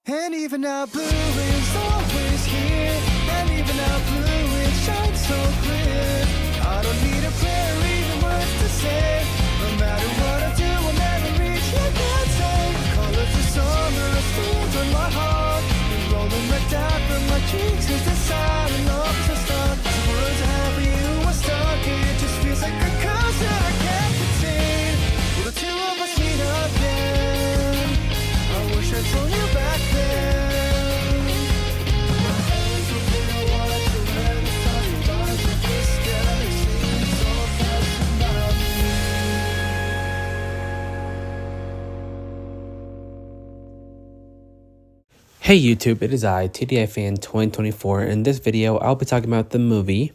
And even now blue is always here, and even now blue it shines so clear. I don't need a prayer or even words to say. No matter what I do, I'll never reach your say. Colors of summer are still on my heart, and rolling like down from my cheeks is the sound of love to start. Words have you are stuck, it just feels like a curse that I can't contain. Will the two of us meet again? I wish I told you back then. My hands will feel what to let us talk about with this galaxy so fast about me. Hey YouTube, it is I, TDI Fan 2024. In this video, I'll be talking about the movie.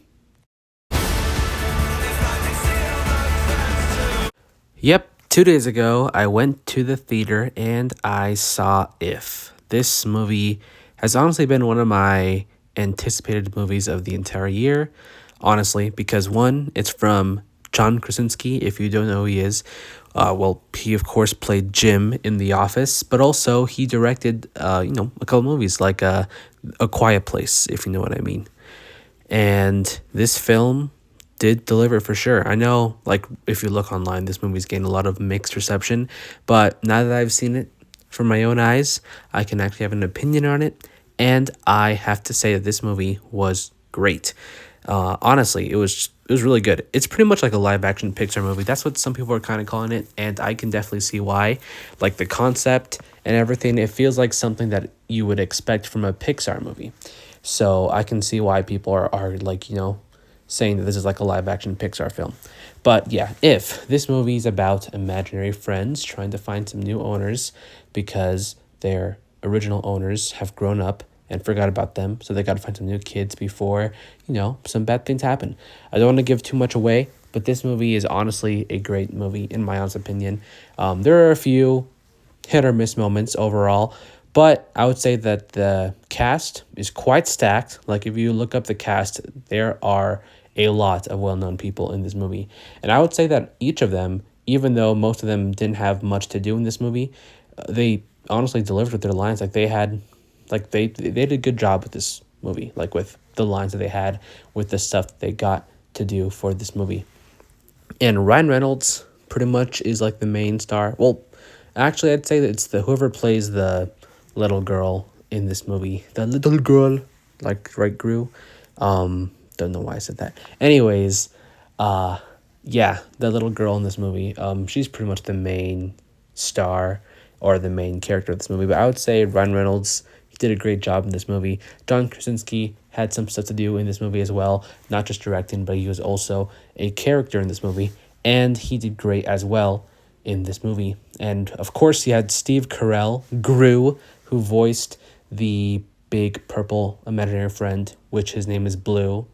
Yep, 2 days ago, I went to the theater and I saw If. This movie has honestly been one of my anticipated movies of the entire year. Honestly, because one, it's from John Krasinski, if you don't know who he is. He of course played Jim in The Office, but also he directed, a couple movies like A Quiet Place, if you know what I mean. And this film did deliver for sure. I know, like, if you look online, this movie's gained a lot of mixed reception, but now that I've seen it from my own eyes, I can actually have an opinion on it, and I have to say that this movie was great. Honestly, it was really good. It's pretty much like a live action Pixar movie. That's what some people are kind of calling it, and I can definitely see why. Like the concept and everything, it feels like something that you would expect from a Pixar movie. So I can see why people are like, saying that this is like a live action Pixar film. But yeah, If. This movie is about imaginary friends trying to find some new owners because their original owners have grown up and forgot about them, so they got to find some new kids before, some bad things happen. I don't want to give too much away, but this movie is honestly a great movie, in my honest opinion. There are a few hit or miss moments overall, but I would say that the cast is quite stacked. Like, if you look up the cast, there are a lot of well-known people in this movie. And I would say that each of them, even though most of them didn't have much to do in this movie, they honestly delivered with their lines. Like, they did a good job with this movie, like with the lines that they had, with the stuff that they got to do for this movie. And Ryan Reynolds pretty much is like the main star. Well, actually, I'd say that it's whoever plays the little girl in this movie. The little girl, like, right, Gru. Don't know why I said that. Anyways, yeah, the little girl in this movie, she's pretty much the main star or the main character of this movie. But I would say Ryan Reynolds, he did a great job in this movie. John Krasinski had some stuff to do in this movie as well, not just directing, but he was also a character in this movie, and he did great as well in this movie. And of course, he had Steve Carell, Gru, who voiced the big purple imaginary friend, which his name is Blue.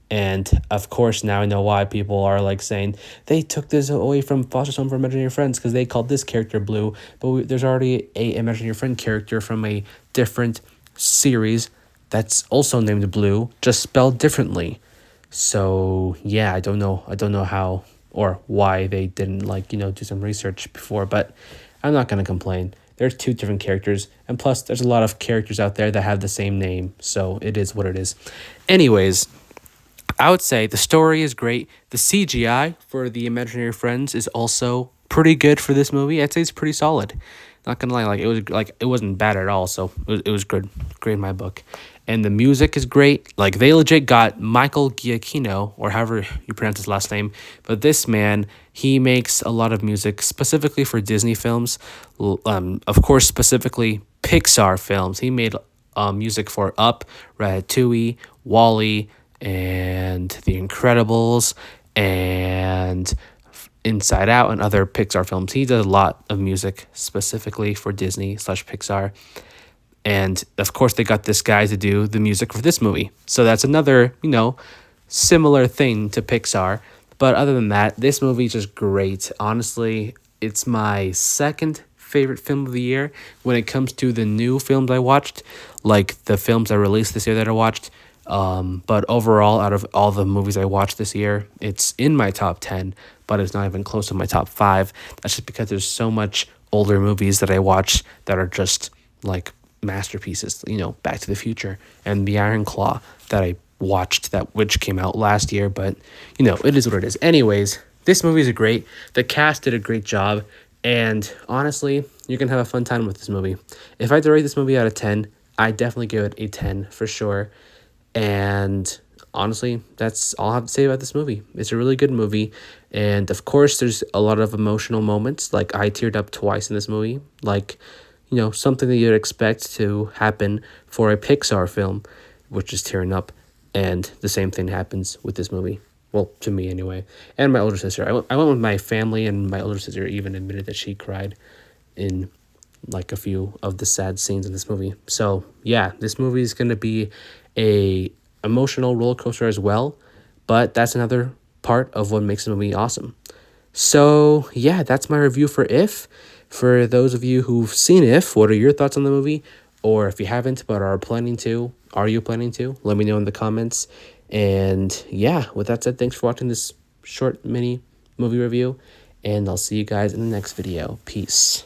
And of course, now I know why people are like saying they took this away from Foster's Home for Imaginary Friends because they called this character Blue, but there's already a imaginary friend character from a different series that's also named Blue, just spelled differently. So yeah, I don't know how or why they didn't do some research before, but I'm not gonna complain. There's two different characters, and plus there's a lot of characters out there that have the same name, so it is what it is. Anyways, I would say the story is great. The CGI for the imaginary friends is also pretty good for this movie. I'd say it's pretty solid. Not gonna lie, it wasn't bad at all. So it was good, great in my book. And the music is great. Like, they legit got Michael Giacchino, or however you pronounce his last name. But this man, he makes a lot of music specifically for Disney films. Of course, specifically Pixar films. He made music for Up, Ratatouille, WALL-E, and The Incredibles, and Inside Out, and other Pixar films. He does a lot of music specifically for Disney/Pixar. And of course, they got this guy to do the music for this movie. So that's another, similar thing to Pixar. But other than that, this movie is just great. Honestly, it's my second favorite film of the year when it comes to the new films I watched, like the films I released this year that I watched. But overall, out of all the movies I watched this year, it's in my top 10, but it's not even close to my top 5. That's just because there's so much older movies that I watch that are just like masterpieces, Back to the Future and The Iron Claw that I watched, which came out last year, but it is what it is. Anyways, this movie is great. The cast did a great job, and honestly, you can have a fun time with this movie. If I had to rate this movie out of 10, I definitely give it a 10 for sure. And honestly, that's all I have to say about this movie. It's a really good movie, and of course, there's a lot of emotional moments. Like, I teared up twice in this movie, like, something that you'd expect to happen for a Pixar film, which is tearing up, and the same thing happens with this movie. Well, to me anyway. And my older sister. I went with my family, and my older sister even admitted that she cried in like a few of the sad scenes in this movie. So yeah, this movie is going to be a emotional roller coaster as well, but that's another part of what makes the movie awesome. So yeah, that's my review for If. For those of you who've seen If, what are your thoughts on the movie? Or if you haven't but are you planning to? Let me know in the comments. And yeah, with that said, thanks for watching this short mini movie review, and I'll see you guys in the next video. Peace.